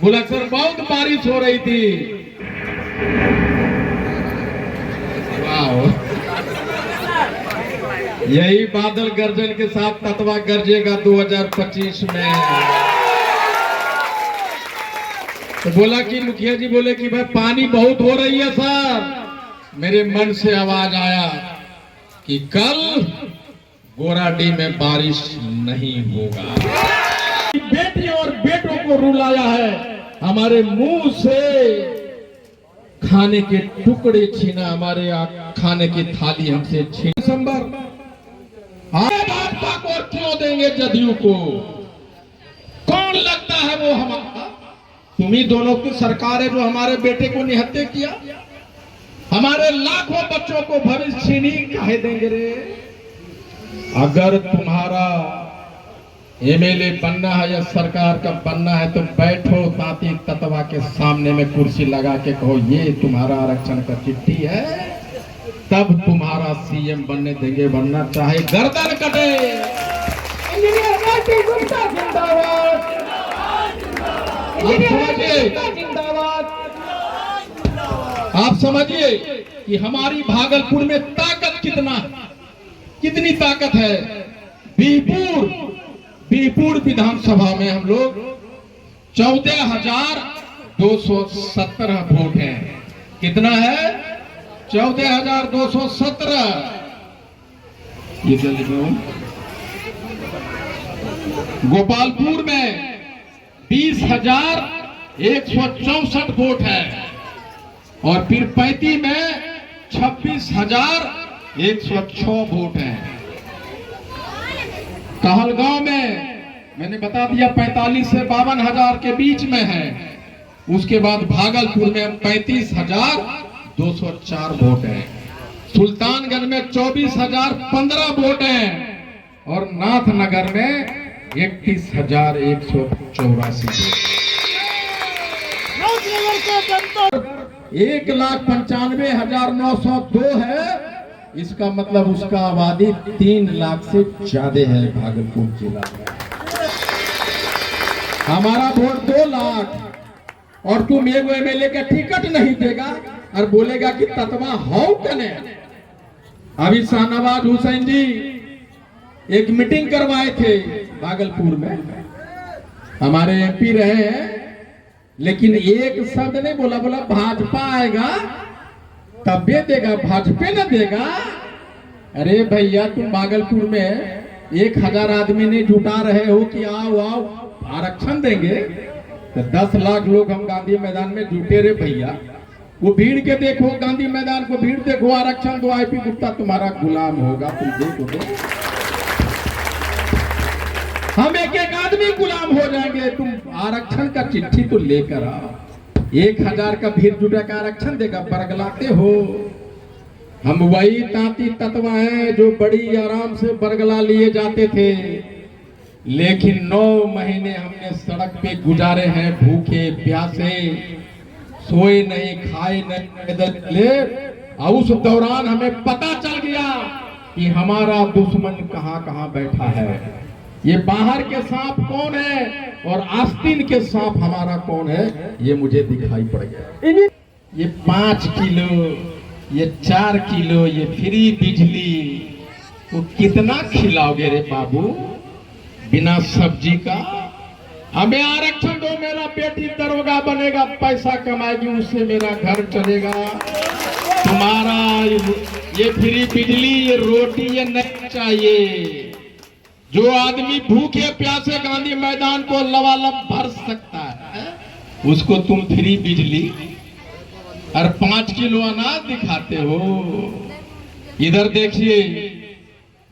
बुलंदशहर बहुत बारिश हो रही थी। यही बादल गर्जन के साथ ततवा गरजेगा 2025 में। तो बोला कि मुखिया जी बोले कि भाई पानी बहुत हो रही है सर। मेरे मन से आवाज आया कि कल गोराडीह में बारिश नहीं होगा। बेटी और बेटों को रुलाया है, हमारे मुंह से खाने के टुकड़े छीना, हमारे खाने की थाली हमसे छीन। दिसंबर भाजपा को क्यों देंगे जदयू को? कौन लगता है वो हमारा? तुम्ही दोनों की सरकार है जो हमारे बेटे को निहत्या किया, हमारे लाखों बच्चों को भविष्य छीनी। काहे देंगे रे? अगर तुम्हारा एमएलए बनना है या सरकार का बनना है तो बैठो तांती ततवा के सामने में कुर्सी लगा के कहो ये तुम्हारा आरक्षण का चिट्ठी है, तब तुम्हारा सीएम बनने देंगे, वरना चाहे गर्दन कटे। आप समझिए कि हमारी भागलपुर में ताकत कितनी ताकत है। बीरपुर विधानसभा में हम लोग 14,217 वोट हैं। कितना है? 14,217। ये क्या लिखा हूं? गोपालपुर में 20,164 वोट है और फिर 35 में 26,106 वोट है। कहलगांव में मैंने बता दिया 45 से 52,000 के बीच में है। उसके बाद भागलपुर में 35,204 वोट है। सुल्तानगंज में 24,015 वोट है और नाथनगर में 31,184 वोट। 1,95,902 है। इसका मतलब उसका आबादी 3 लाख से ज्यादा है भागलपुर जिला में। हमारा वोट 2 लाख और तुम एगो एमएलए का टिकट नहीं देगा और बोलेगा कि ततवा हो कने। अभी शाहनवाज हुसैन जी एक मीटिंग करवाए थे भागलपुर में, हमारे एमपी रहे हैं, लेकिन एक शब्द नहीं बोला भाजपा आएगा तब भी देगा, भाजपा न देगा। अरे भैया तुम भागलपुर में 1,000 आदमी नहीं जुटा रहे हो कि आओ आरक्षण देंगे, तो 10 लाख लोग हम गांधी मैदान में जुटे रे भैया। वो भीड़ के देखो, गांधी मैदान को भीड़ देखो, आरक्षण दो, आईपी गुप्ता तुम्हारा गुलाम होगा, तुम देखो। हम एक आदमी गुलाम हो जाएंगे। तुम आरक्षण का चिट्ठी तो लेकर आओ। 1,000 का भीड़ जुटा का आरक्षण देगा, बरगलाते हो। हम वही तांती ततवा हैं जो बड़ी आराम से बरगला लिए जाते थे, लेकिन 9 महीने हमने सड़क पे गुजारे हैं, भूखे प्यासे, सोए नहीं, खाए नहीं, पैदल चले। और उस दौरान हमें पता चल गया कि हमारा दुश्मन कहां बैठा है। ये बाहर के सांप कौन है और आस्तीन के सांप हमारा कौन है, ये मुझे दिखाई पड़ गया। ये 5 किलो, ये 4 किलो, ये फ्री बिजली, तो कितना खिलाओगे रे बाबू बिना सब्जी का? हमें आरक्षण दो, मेरा बेटी दरोगा बनेगा, पैसा कमाएगी, उससे मेरा घर चलेगा। तुम्हारा ये फ्री बिजली, ये रोटी, ये नहीं चाहिए। जो आदमी भूखे प्यासे गांधी मैदान को लबालब भर सकता है, उसको तुम फ्री बिजली और 5 किलो अनाज दिखाते हो। इधर देखिए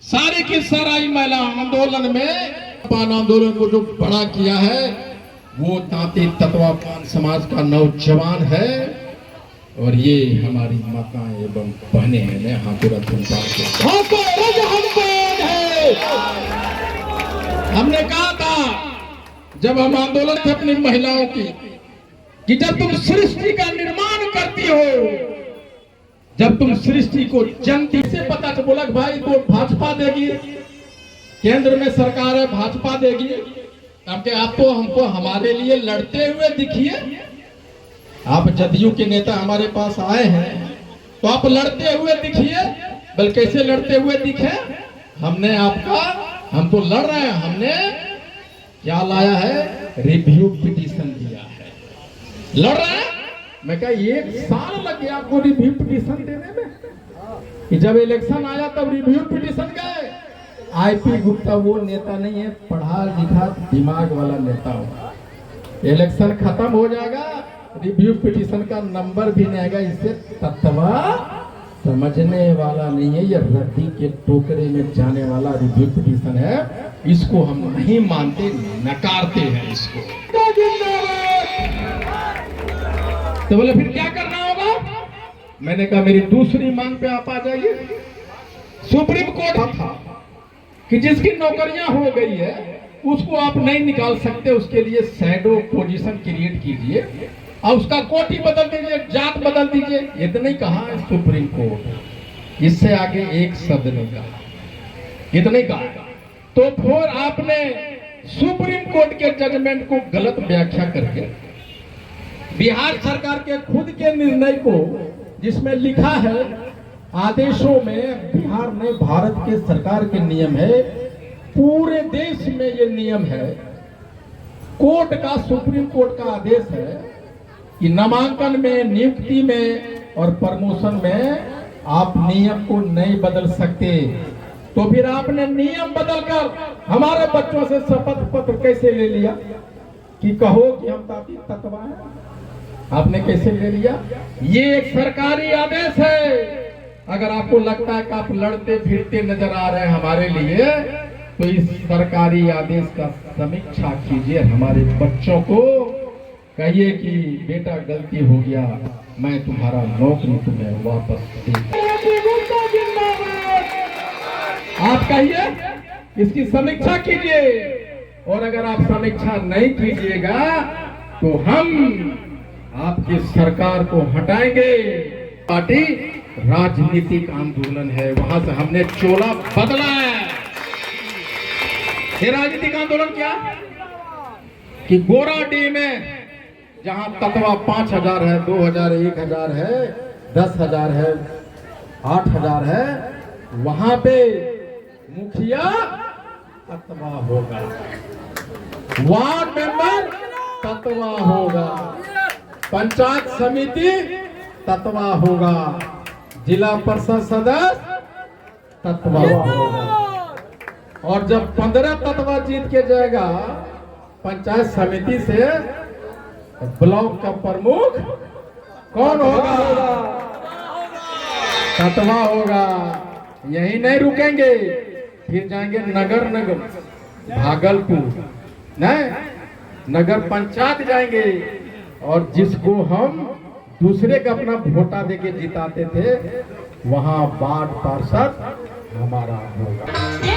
सारी की सारी महिला आंदोलन में पान आंदोलन को जो बड़ा किया है वो तांती तत्वा पान समाज का नौजवान है और ये हमारी माताएं एवं बहनें हैं। मैं हाथुरथ हमने कहा था जब हम आंदोलन थे अपनी महिलाओं की कि जब तुम सृष्टि का निर्माण करती हो, जब तुम सृष्टि को जनती से पता चल बोला भाई तो भाजपा देगी, केंद्र में सरकार है भाजपा देगी, क्योंकि आप तो हमको हमारे लिए लड़ते हुए दिखिए। आप जदयू के नेता हमारे पास आए हैं तो आप लड़ते हुए दिखिए। बल कैसे लड़ते हुए दिखे? हमने आपका, हम तो लड़ रहे हैं, हमने क्या लाया है? रिव्यू पिटीशन दिया है। लड़ रहे हैं। मैं क्या 1 साल लग गया आपको रिव्यू पिटीशन देने में? कि जब इलेक्शन आया तब रिव्यू पिटीशन गए। आईपी गुप्ता वो नेता नहीं है, पढ़ा लिखा दिमाग वाला नेता होगा। इलेक्शन खत्म हो जाएगा, रिव्यू पिटीशन का नंबर भी नहीं आएगा। इससे तत्वा समझने वाला नहीं है, ये रद्दी के टोकरे में जाने वाला रिव्यू पिटीशन है। इसको हम नहीं मानते, नकारते हैं इसको। तो बोले फिर क्या करना होगा? मैंने कहा मेरी दूसरी मांग पे आप आ जाइए। सुप्रीम कोर्ट था कि जिसकी नौकरियां हो गई है उसको आप नहीं निकाल सकते, उसके लिए शैडो पोजीशन क्रिएट कीजिए और उसका कोटि बदल दीजिए, जात बदल दीजिए। इतना ही कहा है सुप्रीम कोर्ट, इससे आगे एक शब्द नहीं कहा, इतना ही कहा। तो फिर आपने सुप्रीम कोर्ट के जजमेंट को गलत व्याख्या करके बिहार सरकार के खुद के निर्णय को, जिसमें लिखा है आदेशों में बिहार में भारत के सरकार के नियम है, पूरे देश में ये नियम है, कोर्ट का, सुप्रीम कोर्ट का आदेश है कि नामांकन में, नियुक्ति में और प्रमोशन में आप नियम को नहीं बदल सकते। तो फिर आपने नियम बदलकर हमारे बच्चों से शपथ पत्र कैसे ले लिया कि कहो कि हम ताती तत्वा हैं? आपने कैसे ले लिया? ये एक सरकारी आदेश है। अगर आपको लगता है कि आप लड़ते फिरते नजर आ रहे हैं हमारे लिए, तो इस सरकारी आदेश का समीक्षा कीजिए, हमारे बच्चों को कहिए कि बेटा गलती हो गया, मैं तुम्हारा नौकरी तुम्हें वापस दे। आप कहिए, इसकी समीक्षा कीजिए, और अगर आप समीक्षा नहीं कीजिएगा तो हम आपकी सरकार को हटाएंगे। पार्टी राजनीतिक आंदोलन है, वहां से हमने चोला बदला है। ये राजनीतिक आंदोलन क्या कि गोराडीह में जहां तत्वा 5000 है, 2000 है, 1000 है, 10,000 है, 8000 है, वहां पे मुखिया तत्वा होगा, वार्ड मेंबर तत्वा होगा, पंचायत समिति तत्वा होगा, जिला परिषद सदस्य तत्वा होगा। और जब 15 तत्वा जीत के जाएगा पंचायत समिति से, ब्लॉक का प्रमुख कौन होगा? तत्वा होगा। यही नहीं रुकेंगे, फिर जाएंगे नगर भागलपुर, नहीं, नगर पंचायत जाएंगे, और जिसको हम दूसरे का अपना वोटा देके जिताते थे, वहां वार्ड पार्षद हमारा होगा।